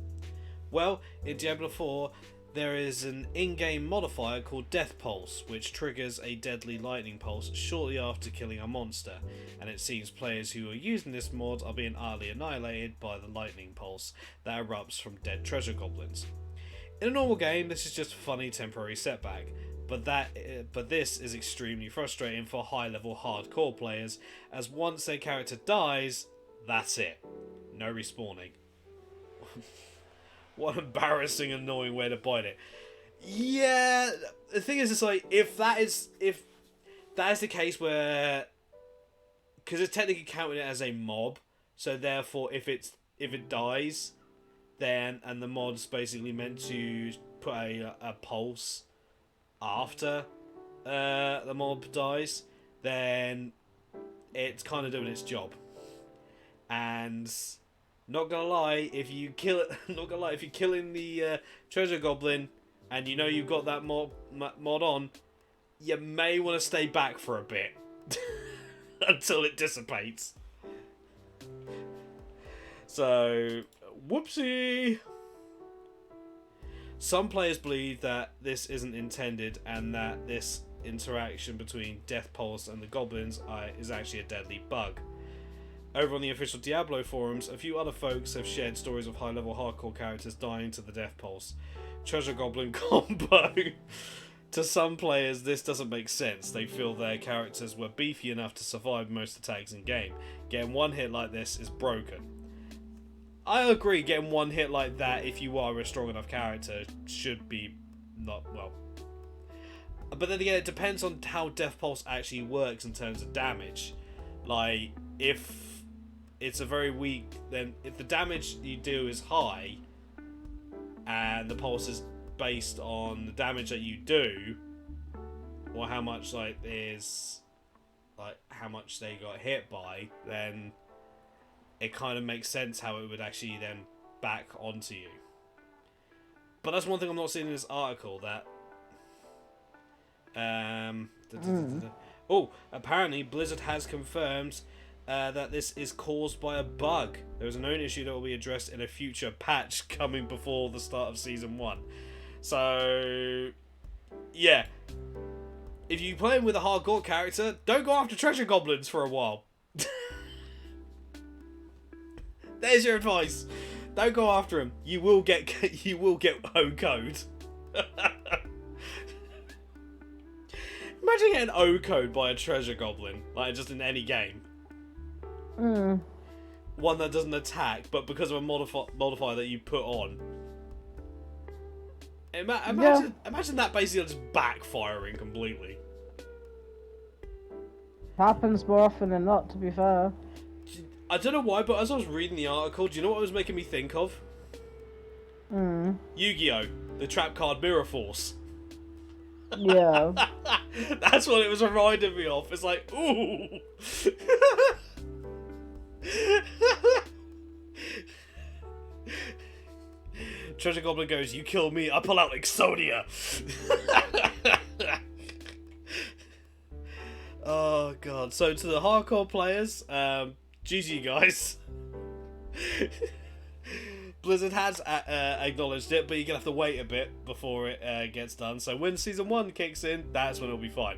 Well, in Diablo 4, there is an in-game modifier called Death Pulse, which triggers a deadly lightning pulse shortly after killing a monster, and it seems players who are using this mod are being utterly annihilated by the lightning pulse that erupts from dead treasure goblins. In a normal game, this is just a funny temporary setback, but this is extremely frustrating for high-level hardcore players, as once their character dies, that's it. No respawning. What an embarrassing, annoying way to bite it. Yeah, the thing is, it's like, if that is the case where, because it's technically counting it as a mob, so therefore if it dies, then, and the mod's basically meant to put a pulse after the mob dies, then it's kind of doing its job. And not gonna lie, if you kill it, if you're killing the treasure goblin and you know you've got that mod on, you may want to stay back for a bit until it dissipates. So, whoopsie. Some players believe that this isn't intended and that this interaction between Death Pulse and the goblins is actually a deadly bug. Over on the official Diablo forums, a few other folks have shared stories of high-level hardcore characters dying to the Death Pulse treasure goblin combo. To some players, this doesn't make sense. They feel their characters were beefy enough to survive most attacks in game. Getting one hit like this is broken. I agree, getting one hit like that, if you are a strong enough character, should be not, well. But then again, it depends on how Death Pulse actually works in terms of damage. Like, if it's a very weak, then if the damage you do is high and the pulse is based on the damage that you do, or how much how much they got hit by, then it kind of makes sense how it would actually then back onto you. But that's one thing I'm not seeing in this article, that apparently Blizzard has confirmed that this is caused by a bug. There is a known issue that will be addressed in a future patch coming before the start of Season 1. So, yeah. If you're playing with a hardcore character, don't go after treasure goblins for a while. There's your advice. Don't go after them. You will get home code. Imagine getting O-code by a treasure goblin, like just in any game. One that doesn't attack, but because of a modifier that you put on. Imagine that basically just backfiring completely. Happens more often than not, to be fair. I don't know why, but as I was reading the article, do you know what it was making me think of? Yu-Gi-Oh! The trap card Mirror Force. Yeah. That's what it was reminding me of. It's like, ooh. Treasure Goblin goes, you kill me, I pull out Exodia. Oh god. So to the hardcore players, GG guys. Blizzard has acknowledged it, but you're gonna have to wait a bit before it gets done. So when Season 1 kicks in, that's when it'll be fine.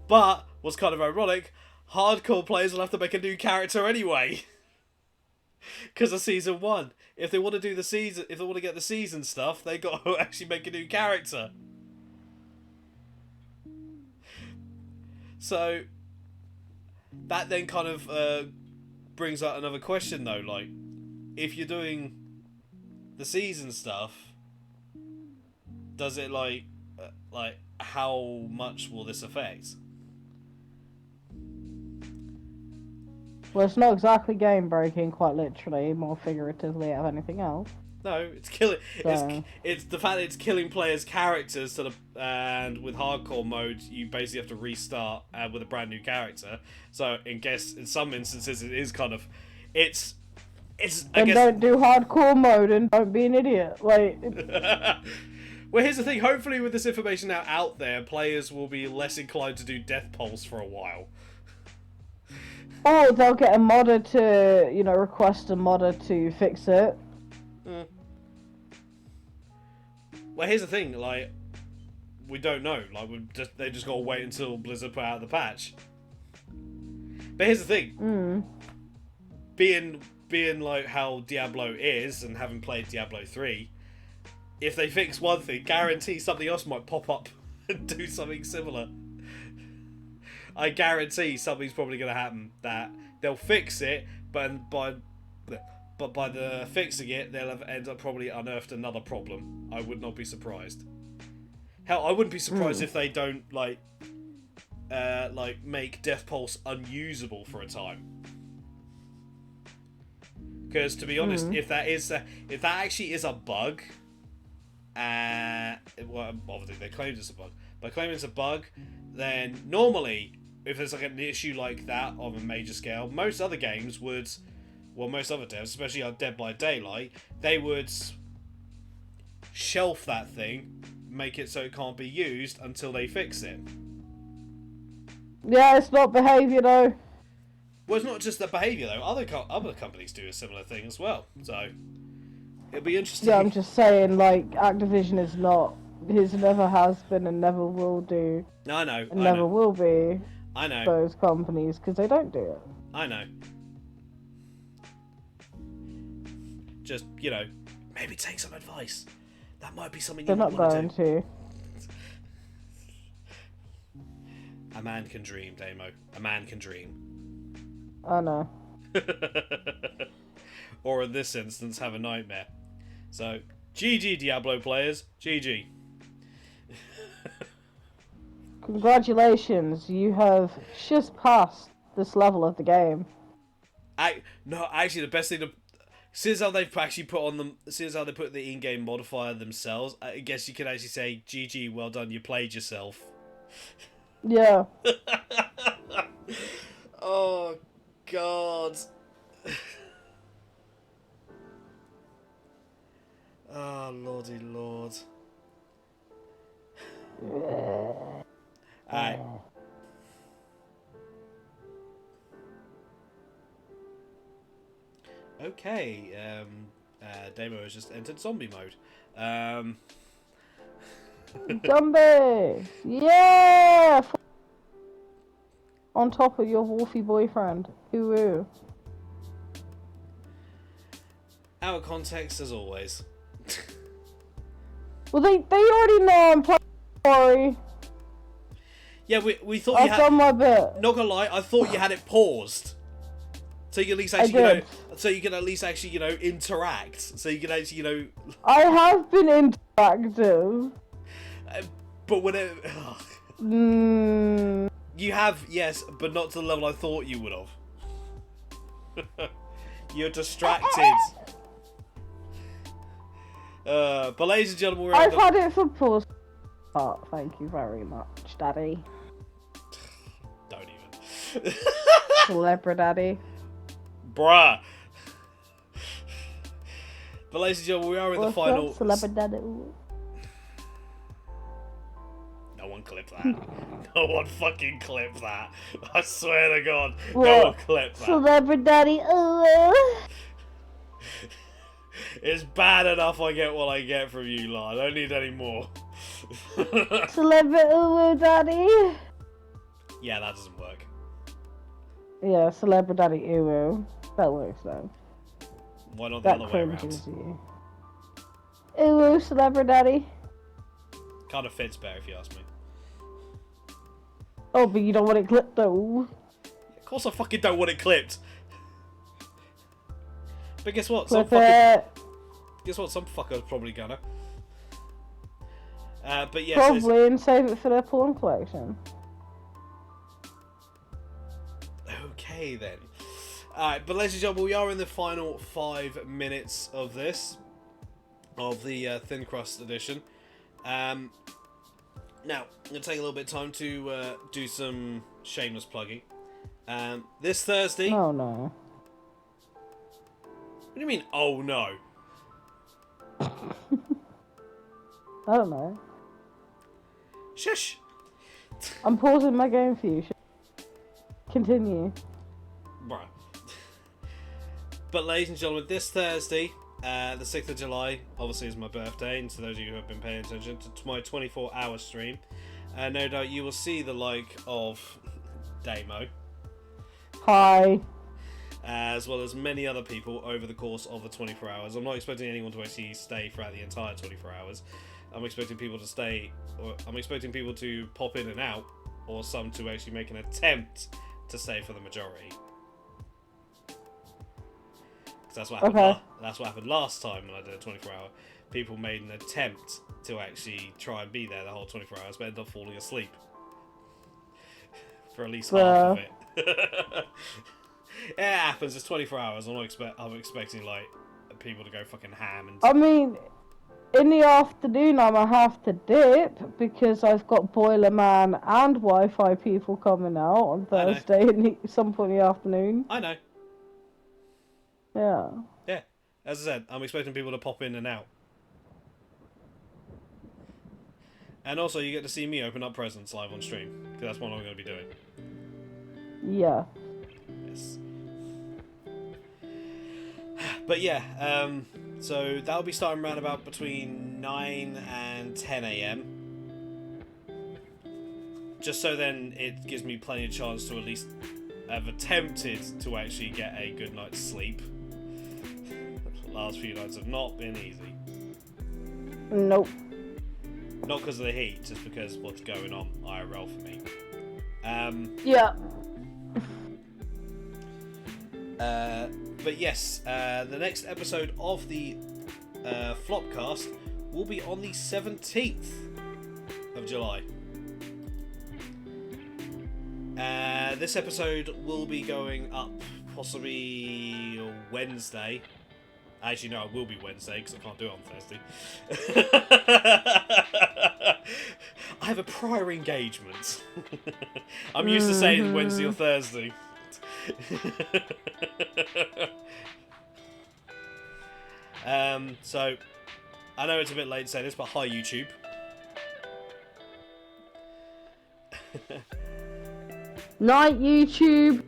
But what's kind of ironic, hardcore players will have to make a new character anyway. Because of season 1. If they want to do the season, if they want to get the season stuff, they got to actually make a new character. So that then kind of brings up another question though, like if you're doing the season stuff, does it like how much will this affect? Well, it's not exactly game breaking, quite literally, more figuratively out of anything else. No, it's killing. So. It's the fact that it's killing players' characters and with hardcore mode, you basically have to restart with a brand new character. So, in some instances, it is kind of, it's. I guess. Don't do hardcore mode and don't be an idiot. Like. Well, here's the thing. Hopefully, with this information now out there, players will be less inclined to do death pulse for a while. Or they'll get a modder to, request a modder to fix it. Well, here's the thing, like, we don't know. Like, they just gotta wait until Blizzard put out the patch. But here's the thing. Being like how Diablo is, and having played Diablo 3, if they fix one thing, guarantee something else might pop up and do something similar. I guarantee something's probably going to happen, that they'll fix it, but by the fixing it, they'll have end up probably unearthed another problem. I would not be surprised. Hell, I wouldn't be surprised if they don't like make Death Pulse unusable for a time. Because to be honest, if that actually is a bug, well, obviously they claimed it's a bug. By claiming it's a bug, then normally, if there's like an issue like that on a major scale, most other games would, well, most other devs, especially on Dead by Daylight, they would shelf that thing, make it so it can't be used until they fix it. Yeah, it's not behaviour though. Well, it's not just the behaviour though. Other companies do a similar thing as well. So it'll be interesting. Yeah, I'm just saying, like, Activision is not. His never has been and never will do. No, I know. And never will be. I know. Those companies, because they don't do it. I know. Just, maybe take some advice. That might be something They're you not want going to. A man can dream, Damo. A man can dream. I know. Or in this instance, have a nightmare. So, GG Diablo players. GG. Congratulations, you have just passed this level of the game. No, actually, the best thing since how they've actually put on them, since how they put the in-game modifier themselves, I guess you can actually say, GG, well done, you played yourself. Yeah. Oh, God. Oh, lordy lord. Alright. Okay, Damo has just entered zombie mode. Zombie! Yeah! On top of your wolfy boyfriend. Ooh. Out of context, as always. Well, they already know I'm playing Sorry. Yeah, we thought you had... I've done my bit. Not gonna lie, I thought you had it paused. So you can at least actually, so you can at least actually, interact. So you can actually, I have been interactive. But when it... You have, yes, but not to the level I thought you would have. You're distracted. But ladies and gentlemen, I've had it for pause. Oh, thank you very much, Daddy. Don't even. Celebrity Daddy. Bruh. But ladies and gentlemen, we are in the final... Celebrity Daddy. No one clip that. No one fucking clip that. I swear to God. What? No one clip that. Celebrity Daddy. It's bad enough I get what I get from you, lot. I don't need any more. Celebrity Daddy. Yeah, that doesn't work. Yeah, Celebrity Daddy Uwu. That works though. Why not the That other way around? cringes you. Uwu, Celebrity Daddy. Kind of fits better if you ask me. Oh, but you don't want it clipped though. Of course I fucking don't want it clipped. But guess what? Clip it. Guess what? Some fucker's probably gonna. But yes. Probably, and save it for their porn collection. Okay then. Alright, but ladies and gentlemen, we are in the final 5 minutes of this. Of the Thin Crust edition. Now, I'm going to take a little bit of time to do some shameless plugging. This Thursday... Oh no. What do you mean, oh no? I don't know. Shush! I'm pausing my game for you. Continue. Right. But ladies and gentlemen, this Thursday, the 6th of July, obviously is my birthday, and to those of you who have been paying attention to my 24-hour stream, no doubt you will see the like of Damo. Hi. As well as many other people over the course of the 24 hours. I'm not expecting anyone to actually stay throughout the entire 24 hours. I'm expecting people to stay, or I'm expecting people to pop in and out, or some to actually make an attempt to stay for the majority. Because that's what happened. Okay. That's what happened last time when I did a 24-hour. People made an attempt to actually try and be there the whole 24 hours, but ended up falling asleep for at least half of it. It happens. It's 24 hours. I'm expecting like people to go fucking ham and. I mean, in the afternoon, I might have to dip because I've got Boiler Man and Wi-Fi people coming out on Thursday some point in the afternoon. I know. Yeah. Yeah. As I said, I'm expecting people to pop in and out. And also, you get to see me open up presents live on stream, because that's what I'm going to be doing. Yeah. Yes. But yeah, so that'll be starting around about between 9 and 10 a.m. Just so then it gives me plenty of chance to at least have attempted to actually get a good night's sleep. The last few nights have not been easy. Nope. Not because of the heat, just because of what's going on IRL for me. Yeah. But yes, the next episode of the Flopcast will be on the 17th of July. This episode will be going up possibly Wednesday. Actually, no, it will be Wednesday because I can't do it on Thursday. I have a prior engagement. I'm used to saying Wednesday or Thursday. So I know it's a bit late to say this, but hi YouTube. Night YouTube.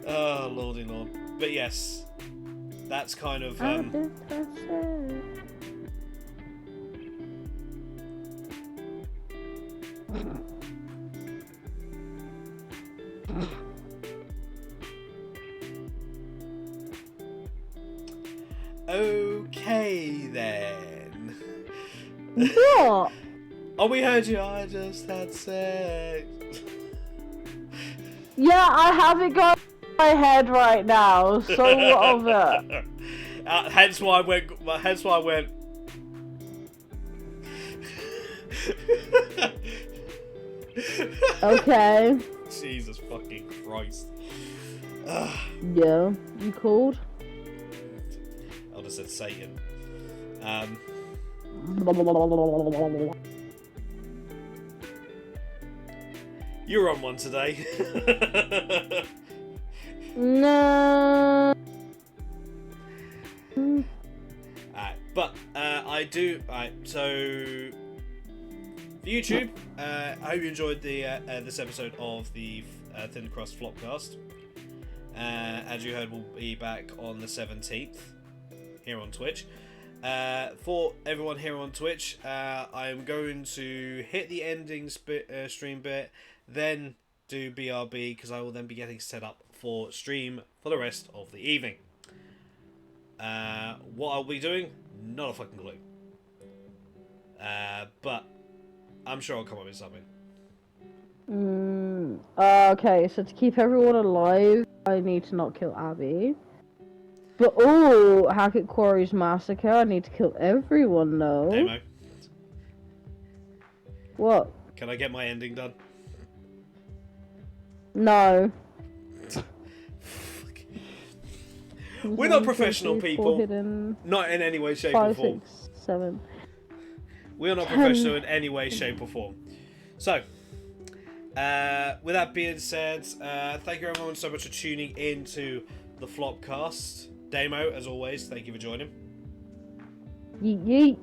Oh lordy lord. But yes, that's kind of okay then. What? Oh, we heard you. I just had sex. Yeah, I have it going in my head right now. So what of it? Hence why I went. Hence why I went. Okay. Jesus fucking Christ. Yeah. You called? I just said Satan. You're on one today. No. Alright, but I do. Alright, so for YouTube, I hope you enjoyed the this episode of the Thin Crust Flopcast. As you heard, we'll be back on the 17th here on Twitch. For everyone here on Twitch, I am going to hit the ending stream bit, then do BRB because I will then be getting set up for stream for the rest of the evening. What I'll be doing, not a fucking clue. But I'm sure I'll come up with something. Okay, so to keep everyone alive, I need to not kill Abby. But Hackett Quarry's massacre, I need to kill everyone though. Demo. What? Can I get my ending done? No. We're not professional people. Not in any way, shape, or form. 5, 6, 7. We are not professional in any way, shape, or form. So, with that being said, thank you everyone so much for tuning into the Flopcast. Damo, as always, thank you for joining. Yeet yeet.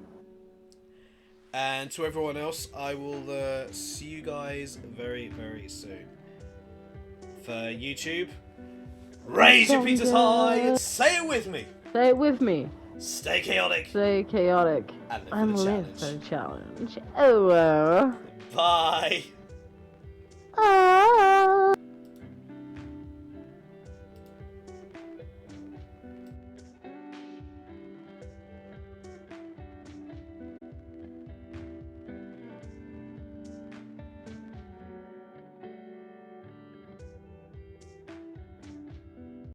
And to everyone else, I will see you guys very, very soon. For YouTube, raise your pizzas high and say it with me. Say it with me. Stay chaotic. Stay chaotic. And live And for the live challenge. for the challenge. Oh. Bye. Ah.